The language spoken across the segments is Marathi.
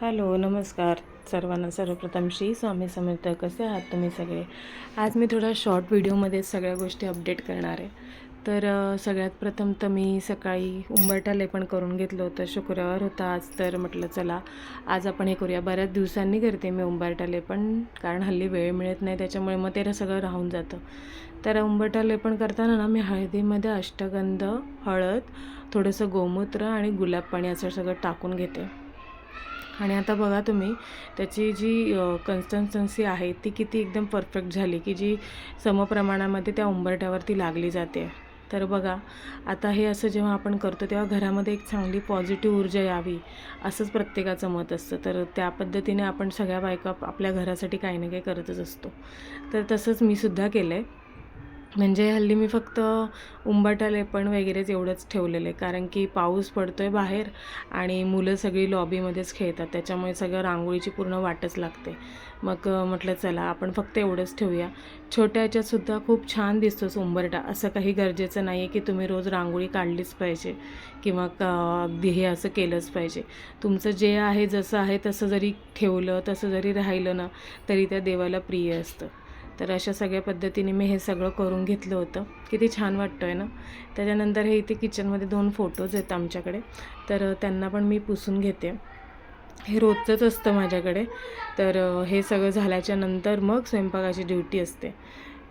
हॅलो नमस्कार सर्वांना. सर्वप्रथम श्री स्वामी समर्थ. कसे आहात तुम्ही सगळे? आज मी थोडा शॉर्ट व्हिडिओमध्ये सगळ्या गोष्टी अपडेट करणार आहे. तर सगळ्यात प्रथम तर मी सकाळी उंबरठा लेपन करून घेतलं होतं. शुक्रवार होता आज, तर म्हटलं चला आज आपण हे करूया. बऱ्याच दिवसांनी करते मी उंबरठा लेपन, कारण हल्ली वेळ मिळत नाही, त्याच्यामुळे मग ते सगळं राहून जातं. तर उंबरठा लेपन करताना ना मी हळदीमध्ये अष्टगंध, हळद, थोडंसं गोमूत्र आणि गुलाब पाणी असं सगळं टाकून घेते. आणि आता बघा तुम्ही त्याची जी कन्सिस्टन्सी आहे ती किती एकदम परफेक्ट झाली, की जी समप्रमाणामध्ये त्या उंबरठ्यावरती लागली जाते. तर बघा आता हे असं जेव्हा आपण करतो तेव्हा घरामध्ये एक चांगली पॉझिटिव्ह ऊर्जा यावी असंच प्रत्येकाचं मत असतं. तर त्या पद्धतीने आपण सगळ्या बायका आपल्या घरासाठी काही ना काही करतच असतो. तर तसंच मी सुद्धा केलं आहे. म्हणजे हल्ली मी फक्त उंबरठा लेपन वगैरेच एवढंच ठेवलेलं आहे, कारण की पाऊस पडतो आहे बाहेर आणि मुलं सगळी लॉबीमध्येच खेळतात, त्याच्यामुळे सगळं रांगोळीची पूर्ण वाटच लागते. मग म्हटलं चला आपण फक्त एवढंच ठेवूया. छोट्या ह्याच्यातसुद्धा खूप छान दिसतोच उंबरठा. असं काही गरजेचं नाही आहे की तुम्ही रोज रांगोळी काढलीच पाहिजे किंवा अगदी हे असं केलंच पाहिजे. तुमचं जे आहे जसं आहे तसं जरी ठेवलं, तसं जरी राहिलं ना, तरी त्या देवाला प्रिय असतं. तर अशा सगळ्या पद्धतीने मी हे सगळं करून घेतलं होतं. किती छान वाटतं आहे ना. त्याच्यानंतर हे इथे किचनमध्ये 2 फोटोज आहेत आमच्याकडे, तर त्यांना पण मी पुसून घेते. हे रोजचंच असतं माझ्याकडे. तर हे सगळं झाल्याच्यानंतर मग स्वयंपाकाची ड्युटी असते.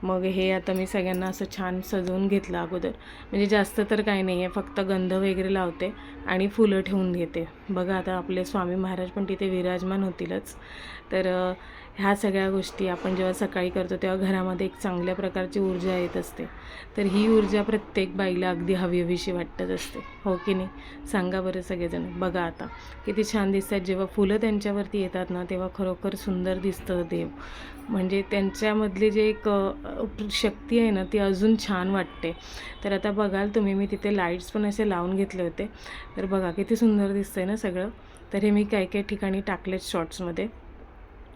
मग हे आता मी सगळ्यांना असं छान सजवून घेतलं अगोदर. म्हणजे जास्त तर काही नाही आहे, फक्त गंध वगैरे लावते आणि फुलं ठेवून घेते. बघा आता आपले स्वामी महाराज पण तिथे विराजमान होतीलच. तर ह्या सगळ्या गोष्टी आपण जेव्हा सकाळी करतो तेव्हा घरामध्ये एक चांगल्या प्रकारची ऊर्जा येत असते. तर ही ऊर्जा प्रत्येक बाईला अगदी हवीहवीशी वाटत असते, हो की नाही? सांगा बरं सगळेजण. बघा आता किती छान दिसतात. जेव्हा फुलं त्यांच्यावरती येतात ना, तेव्हा खरोखर सुंदर दिसतं देव. म्हणजे त्यांच्यामधली जे एक शक्ती आहे ना, ती अजून छान वाटते. तर आता बघाल तुम्ही, मी तिथे लाईट्स पण असे लावून घेतले होते. तर बघा किती सुंदर दिसतं आहे ना सगळं. तर हे मी काही काही ठिकाणी टाकलेत शॉर्ट्समध्ये.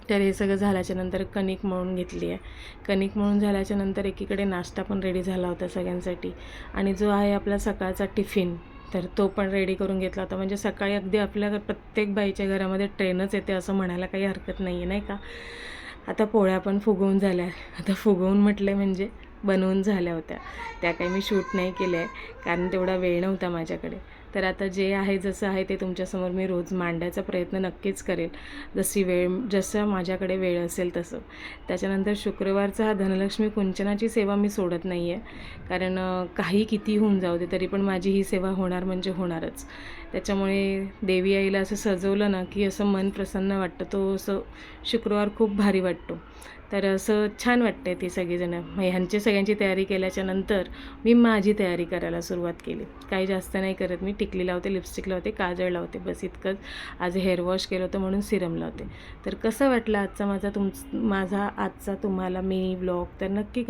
तर हे सगळं झाल्याच्यानंतर कणिक मळून घेतली आहे. कणिक मळून झाल्याच्यानंतर एकीकडे नाश्ता पण रेडी झाला होता सगळ्यांसाठी, आणि जो आहे आपला सकाळचा टिफिन, तर तो पण रेडी करून घेतला होता. म्हणजे सकाळी अगदी आपल्या प्रत्येक बाईच्या घरामध्ये ट्रेनच येते असं म्हणायला काही हरकत नाही आहे, नाही का? आता पोळ्या पण फुगवून झाल्या. आता फुगवून म्हटलं म्हणजे बनवून झाल्या होत्या. त्या काही मी शूट नाही केल्या आहे, कारण तेवढा वेळ नव्हता माझ्याकडे. तर आता जे आहे जसं आहे ते तुमच्यासमोर मी रोज मांडायचा प्रयत्न नक्कीच करेल, जसं माझ्याकडे वेळ असेल तसं. त्याच्यानंतर शुक्रवारचा हा धनलक्ष्मी कुंचनाची सेवा मी सोडत नाही आहे, कारण काही किती होऊन जाऊ दे तरी पण माझी ही सेवा होणार म्हणजे होणारच. त्याच्यामुळे देवी आईला असं सजवलं ना की असं मन प्रसन्न वाटतं. तो असं शुक्रवार खूप भारी वाटतो. तर असं छान वाटतं ती सगळीजणं. मग ह्यांची सगळ्यांची तयारी केल्याच्यानंतर मी माझी तयारी करायला सुरुवात केली. काही जास्त नाही करत मी. टिकली लावते, लिपस्टिक लावते, काजळ लावते, बस इतकंच. आज हेअर वॉश केलं होतं म्हणून सिरम लावते. तर कसं वाटलं माझा आजचा तुम्हाला मिनी व्लॉग, तर नक्की